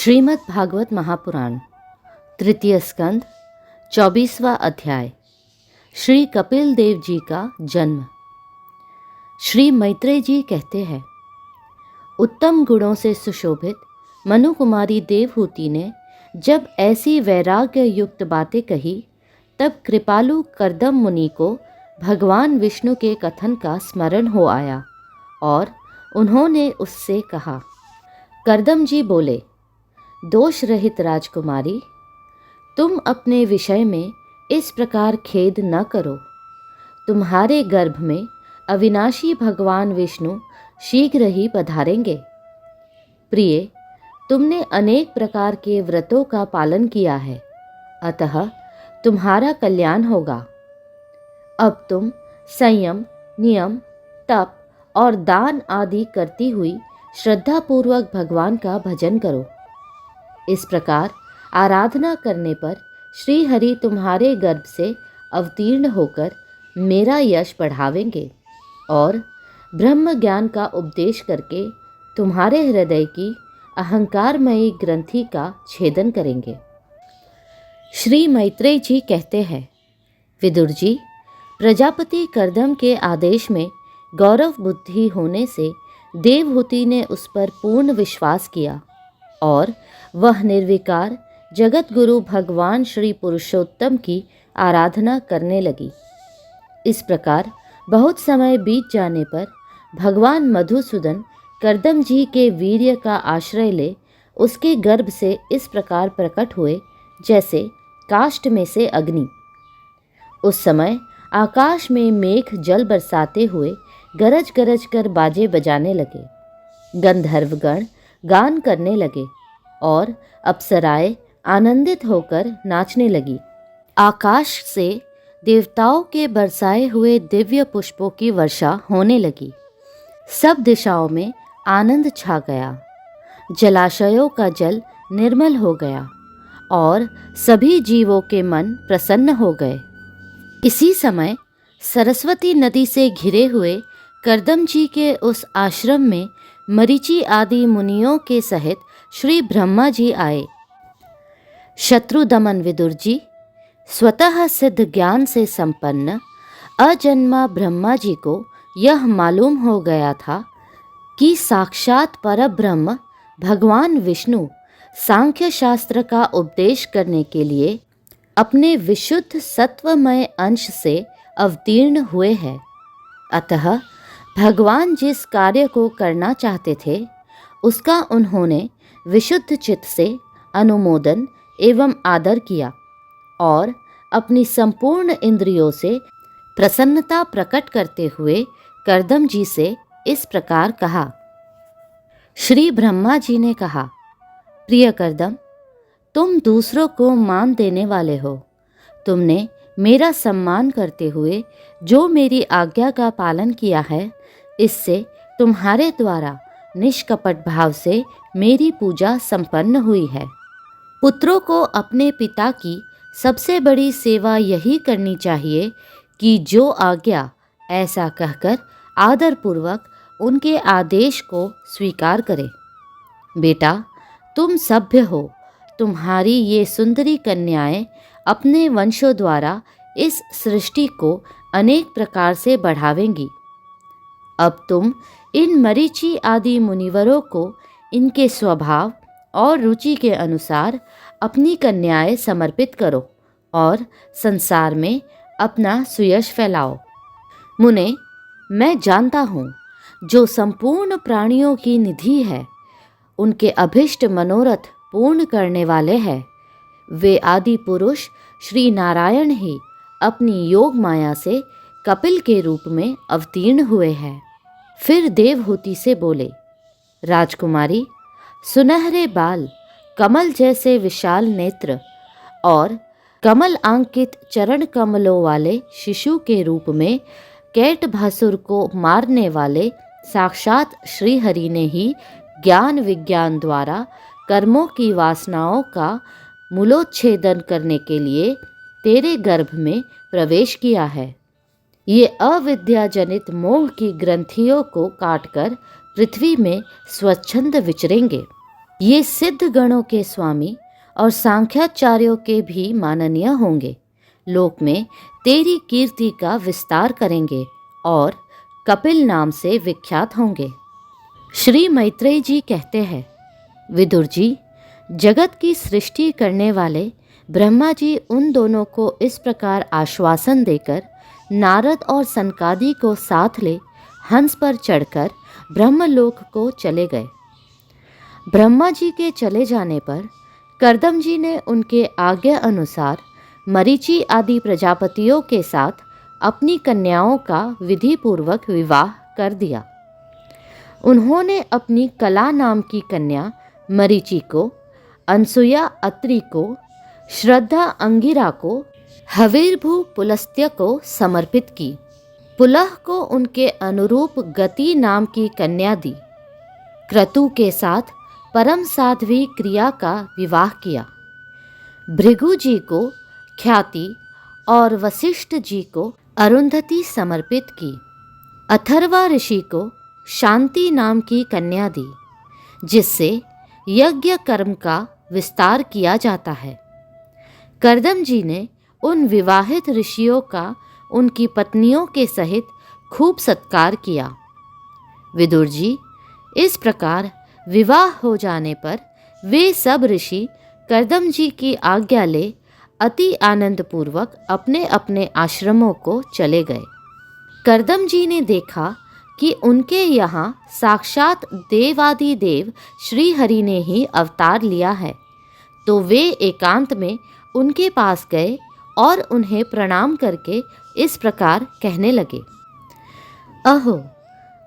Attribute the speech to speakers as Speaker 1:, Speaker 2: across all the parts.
Speaker 1: श्रीमद् भागवत महापुराण तृतीय स्कंद 24वां अध्याय। श्री कपिल देव जी का जन्म। श्री मैत्रेय जी कहते हैं, उत्तम गुणों से सुशोभित मनु कुमारी देवहूति ने जब ऐसी वैराग्य युक्त बातें कही, तब कृपालु कर्दम मुनि को भगवान विष्णु के कथन का स्मरण हो आया और उन्होंने उससे कहा। कर्दम जी बोले, दोष रहित राजकुमारी, तुम अपने विषय में इस प्रकार खेद न करो। तुम्हारे गर्भ में अविनाशी भगवान विष्णु शीघ्र ही पधारेंगे। प्रिय, तुमने अनेक प्रकार के व्रतों का पालन किया है, अतः तुम्हारा कल्याण होगा। अब तुम संयम, नियम, तप और दान आदि करती हुई श्रद्धापूर्वक भगवान का भजन करो। इस प्रकार आराधना करने पर श्री हरि तुम्हारे गर्भ से अवतीर्ण होकर मेरा यश बढ़ावेंगे और ब्रह्म ज्ञान का उपदेश करके तुम्हारे हृदय की अहंकारमयी ग्रंथि का छेदन करेंगे। श्री मैत्रेय जी कहते हैं, विदुर जी, प्रजापति कर्दम के आदेश में गौरव बुद्धि होने से देवहूति ने उस पर पूर्ण विश्वास किया और वह निर्विकार जगत गुरु भगवान श्री पुरुषोत्तम की आराधना करने लगी। इस प्रकार बहुत समय बीत जाने पर भगवान मधुसूदन कर्दम जी के वीर्य का आश्रय ले उसके गर्भ से इस प्रकार प्रकट हुए जैसे काष्ठ में से अग्नि। उस समय आकाश में मेघ जल बरसाते हुए गरज गरज कर बाजे बजाने लगे, गंधर्वगण गान करने लगे और अप्सराएं आनंदित होकर नाचने लगी। आकाश से देवताओं के बरसाए हुए दिव्य पुष्पों की वर्षा होने लगी। सब दिशाओं में आनंद छा गया। जलाशयों का जल निर्मल हो गया और सभी जीवों के मन प्रसन्न हो गए। इसी समय सरस्वती नदी से घिरे हुए कर्दम जी के उस आश्रम में मरीचि आदि मुनियों के सहित श्री ब्रह्मा जी आए। शत्रु दमन विदुर जी, स्वतः सिद्ध ज्ञान से संपन्न अजन्मा ब्रह्मा जी को यह मालूम हो गया था कि साक्षात परब्रह्म भगवान विष्णु सांख्य शास्त्र का उपदेश करने के लिए अपने विशुद्ध सत्वमय अंश से अवतीर्ण हुए हैं। अतः भगवान जिस कार्य को करना चाहते थे उसका उन्होंने विशुद्ध चित्त से अनुमोदन एवं आदर किया और अपनी संपूर्ण इंद्रियों से प्रसन्नता प्रकट करते हुए कर्दम जी से इस प्रकार कहा। श्री ब्रह्मा जी ने कहा, प्रिय कर्दम, तुम दूसरों को मान देने वाले हो। तुमने मेरा सम्मान करते हुए जो मेरी आज्ञा का पालन किया है, इससे तुम्हारे द्वारा निष्कपट भाव से मेरी पूजा संपन्न हुई है। पुत्रों को अपने पिता की सबसे बड़ी सेवा यही करनी चाहिए कि जो आज्ञा, ऐसा कहकर आदरपूर्वक उनके आदेश को स्वीकार करें। बेटा, तुम सभ्य हो। तुम्हारी ये सुंदरी कन्याएं अपने वंशों द्वारा इस सृष्टि को अनेक प्रकार से बढ़ावेंगी। अब तुम इन मरीचि आदि मुनिवरों को इनके स्वभाव और रुचि के अनुसार अपनी कन्याएं समर्पित करो और संसार में अपना सुयश फैलाओ। मुने, मैं जानता हूँ जो संपूर्ण प्राणियों की निधि है, उनके अभिष्ट मनोरथ पूर्ण करने वाले हैं, वे आदि पुरुष श्री नारायण ही अपनी योग माया से कपिल के रूप में अवतीर्ण हुए हैं। फिर देवहूति से बोले, राजकुमारी, सुनहरे बाल, कमल जैसे विशाल नेत्र और कमल अंकित चरण कमलों वाले शिशु के रूप में कैट भासुर को मारने वाले साक्षात श्री हरि ने ही ज्ञान विज्ञान द्वारा कर्मों की वासनाओं का मूलोच्छेदन करने के लिए तेरे गर्भ में प्रवेश किया है। ये अविद्या जनित मोह की ग्रंथियों को काटकर पृथ्वी में स्वच्छंद विचरेंगे। ये सिद्ध गणों के स्वामी और सांख्याचार्यों के भी माननीय होंगे। लोक में तेरी कीर्ति का विस्तार करेंगे और कपिल नाम से विख्यात होंगे। श्री मैत्रेय जी कहते हैं, विदुर जी, जगत की सृष्टि करने वाले ब्रह्मा जी उन दोनों को इस प्रकार आश्वासन देकर नारद और सनकादि को साथ ले हंस पर चढ़कर ब्रह्मलोक को चले गए। ब्रह्मा जी के चले जाने पर कर्दम जी ने उनके आज्ञा अनुसार मरीचि आदि प्रजापतियों के साथ अपनी कन्याओं का विधि पूर्वक विवाह कर दिया। उन्होंने अपनी कला नाम की कन्या मरीचि को, अनसुया अत्रि को, श्रद्धा अंगिरा को, हवीरभू पुलस्त्य को समर्पित की। पुलह को उनके अनुरूप गति नाम की कन्या दी। क्रतु के साथ परम साध्वी क्रिया का विवाह किया। भृगु जी को ख्याति और वशिष्ठ जी को अरुंधति समर्पित की। अथर्वा ऋषि को शांति नाम की कन्या दी, जिससे यज्ञ कर्म का विस्तार किया जाता है। कर्दम जी ने उन विवाहित ऋषियों का उनकी पत्नियों के सहित खूब सत्कार किया। विदुर जी, इस प्रकार विवाह हो जाने पर वे सब ऋषि कर्दम जी की आज्ञा ले अति आनंदपूर्वक अपने अपने आश्रमों को चले गए। कर्दम जी ने देखा कि उनके यहाँ साक्षात देवादिदेव श्री हरि ने ही अवतार लिया है, तो वे एकांत में उनके पास गए और उन्हें प्रणाम करके इस प्रकार कहने लगे, अहो,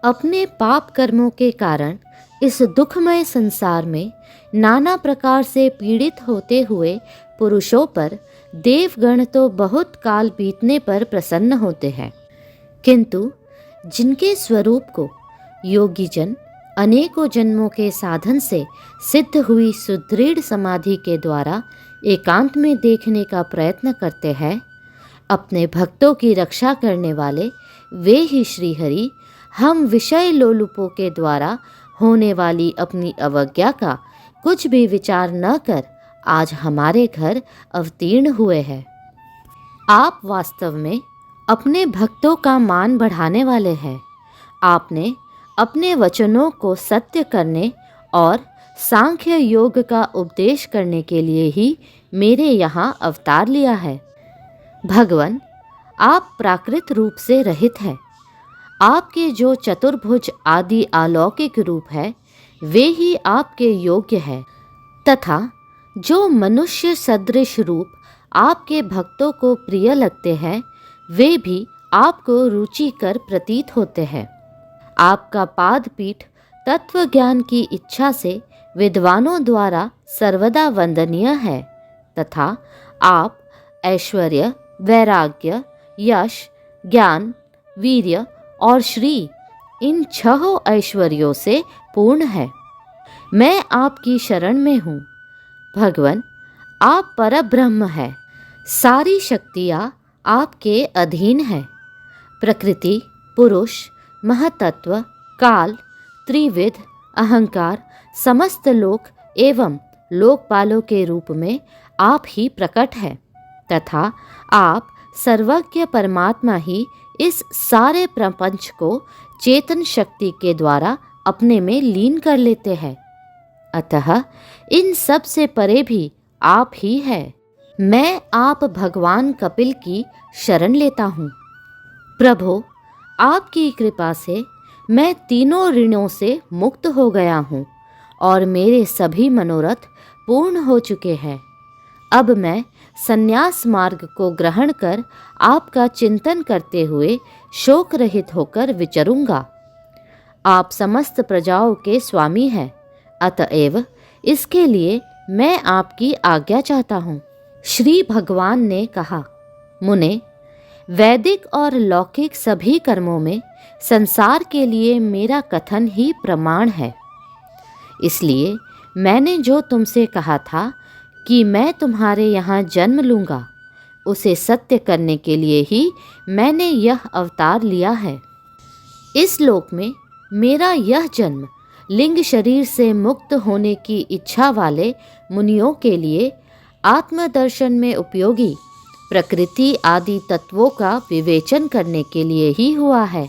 Speaker 1: अपने पाप कर्मों के कारण इस दुखमय संसार में नाना प्रकार से पीड़ित होते हुए पुरुषों पर देवगण तो बहुत काल बीतने पर प्रसन्न होते हैं, किंतु जिनके स्वरूप को योगीजन अनेकों जन्मों के साधन से सिद्ध हुई सुदृढ़ समाधि के द्वारा एकांत में देखने का प्रयत्न करते हैं, अपने भक्तों की रक्षा करने वाले वे ही श्रीहरि हम विषय लोलुपों के द्वारा होने वाली अपनी अवज्ञा का कुछ भी विचार न कर आज हमारे घर अवतीर्ण हुए हैं। आप वास्तव में अपने भक्तों का मान बढ़ाने वाले हैं। आपने अपने वचनों को सत्य करने और सांख्य योग का उपदेश करने के लिए ही मेरे यहाँ अवतार लिया है। भगवन, आप प्राकृत रूप से रहित हैं। आपके जो चतुर्भुज आदि अलौकिक रूप है वे ही आपके योग्य है, तथा जो मनुष्य सदृश रूप आपके भक्तों को प्रिय लगते हैं वे भी आपको रुचिकर प्रतीत होते हैं। आपका पाद पीठ तत्व ज्ञान की इच्छा से विद्वानों द्वारा सर्वदा वंदनीय है, तथा आप ऐश्वर्य, वैराग्य, यश, ज्ञान, वीर्य और श्री इन 6 ऐश्वर्यों से पूर्ण है। मैं आपकी शरण में हूँ। भगवन, आप परब्रह्म है। सारी शक्तियाँ आपके अधीन है। प्रकृति, पुरुष, महतत्व, काल, त्रिविध, अहंकार, समस्त लोक एवं लोकपालों के रूप में आप ही प्रकट है, तथा आप सर्वज्ञ परमात्मा ही इस सारे प्रपंच को चेतन शक्ति के द्वारा अपने में लीन कर लेते हैं। अतः इन सब से परे भी आप ही है। मैं आप भगवान कपिल की शरण लेता हूँ। प्रभो, आपकी कृपा से मैं तीनों ऋणों से मुक्त हो गया हूँ और मेरे सभी मनोरथ पूर्ण हो चुके हैं। अब मैं संन्यास मार्ग को ग्रहण कर आपका चिंतन करते हुए शोक रहित होकर विचरूंगा। आप समस्त प्रजाओं के स्वामी हैं, अतएव इसके लिए मैं आपकी आज्ञा चाहता हूँ। श्री भगवान ने कहा, मुने, वैदिक और लौकिक सभी कर्मों में संसार के लिए मेरा कथन ही प्रमाण है। इसलिए मैंने जो तुमसे कहा था कि मैं तुम्हारे यहाँ जन्म लूँगा, उसे सत्य करने के लिए ही मैंने यह अवतार लिया है। इस लोक में मेरा यह जन्म लिंग शरीर से मुक्त होने की इच्छा वाले मुनियों के लिए आत्मदर्शन में उपयोगी प्रकृति आदि तत्वों का विवेचन करने के लिए ही हुआ है।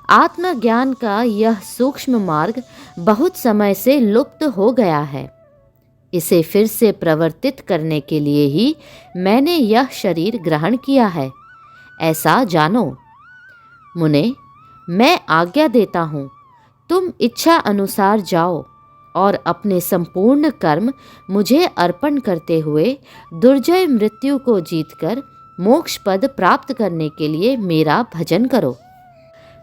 Speaker 1: आत्मज्ञान का यह सूक्ष्म मार्ग बहुत समय से लुप्त हो गया है। इसे फिर से प्रवर्तित करने के लिए ही मैंने यह शरीर ग्रहण किया है, ऐसा जानो। मुने, मैं आज्ञा देता हूँ, तुम इच्छा अनुसार जाओ और अपने संपूर्ण कर्म मुझे अर्पण करते हुए दुर्जय मृत्यु को जीतकर मोक्ष पद प्राप्त करने के लिए मेरा भजन करो।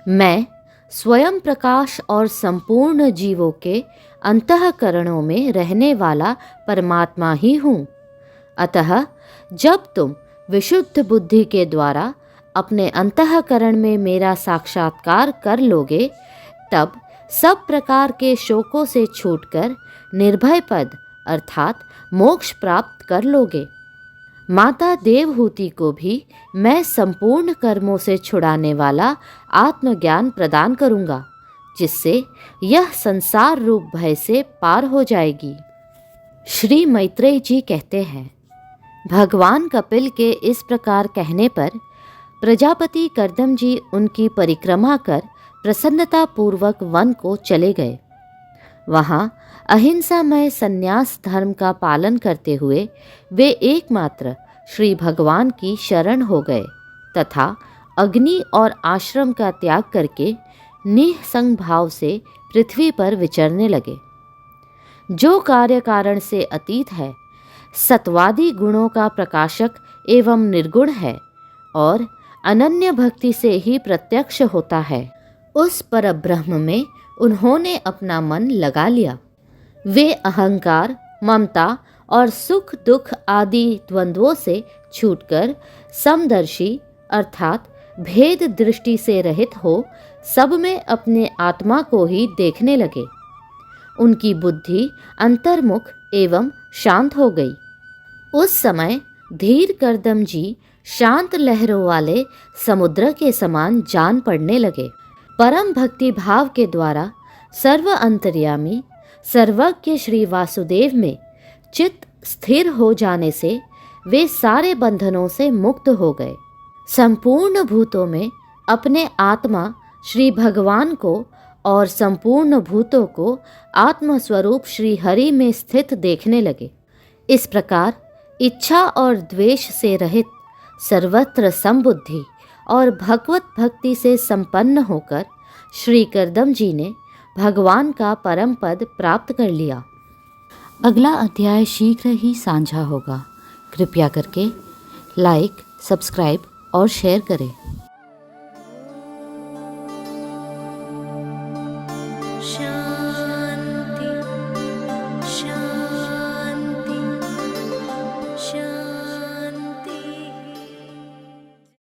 Speaker 1: मैं स्वयं प्रकाश और संपूर्ण जीवों के अंतःकरणों में रहने वाला परमात्मा ही हूँ। अतः जब तुम विशुद्ध बुद्धि के द्वारा अपने अंतःकरण में मेरा साक्षात्कार कर लोगे, तब सब प्रकार के शोकों से छूटकर निर्भय पद अर्थात मोक्ष प्राप्त कर लोगे। माता देवहूति को भी मैं संपूर्ण कर्मों से छुड़ाने वाला आत्मज्ञान प्रदान करूँगा, जिससे यह संसार रूप भय से पार हो जाएगी। श्री मैत्रेय जी कहते हैं, भगवान कपिल के इस प्रकार कहने पर प्रजापति कर्दम जी उनकी परिक्रमा कर प्रसन्नतापूर्वक वन को चले गए। वहाँ अहिंसामय संन्यास धर्म का पालन करते हुए वे एकमात्र श्री भगवान की शरण हो गए तथा अग्नि और आश्रम का त्याग करके निःसंग भाव से पृथ्वी पर विचरने लगे। जो कार्य कारण से अतीत है, सत्वादी गुणों का प्रकाशक एवं निर्गुण है और अनन्य भक्ति से ही प्रत्यक्ष होता है, उस परब्रह्म में उन्होंने अपना मन लगा लिया। वे अहंकार, ममता और सुख दुख आदि द्वंद्वों से छूटकर समदर्शी अर्थात भेद दृष्टि से रहित हो सब में अपने आत्मा को ही देखने लगे। उनकी बुद्धि अंतर्मुख एवं शांत हो गई। उस समय धीर कर्दम जी शांत लहरों वाले समुद्र के समान जान पड़ने लगे। परम भक्ति भाव के द्वारा सर्व अंतर्यामी सर्वज्ञ श्री वासुदेव में चित्त स्थिर हो जाने से वे सारे बंधनों से मुक्त हो गए। संपूर्ण भूतों में अपने आत्मा श्री भगवान को और संपूर्ण भूतों को आत्मस्वरूप श्री हरि में स्थित देखने लगे। इस प्रकार इच्छा और द्वेष से रहित सर्वत्र समबुद्धि और भगवत भक्ति से संपन्न होकर श्री कर्दम जी ने भगवान का परम पद प्राप्त कर लिया। अगला अध्याय शीघ्र ही साझा होगा। कृपया करके लाइक, सब्सक्राइब और शेयर करें।
Speaker 2: शांति।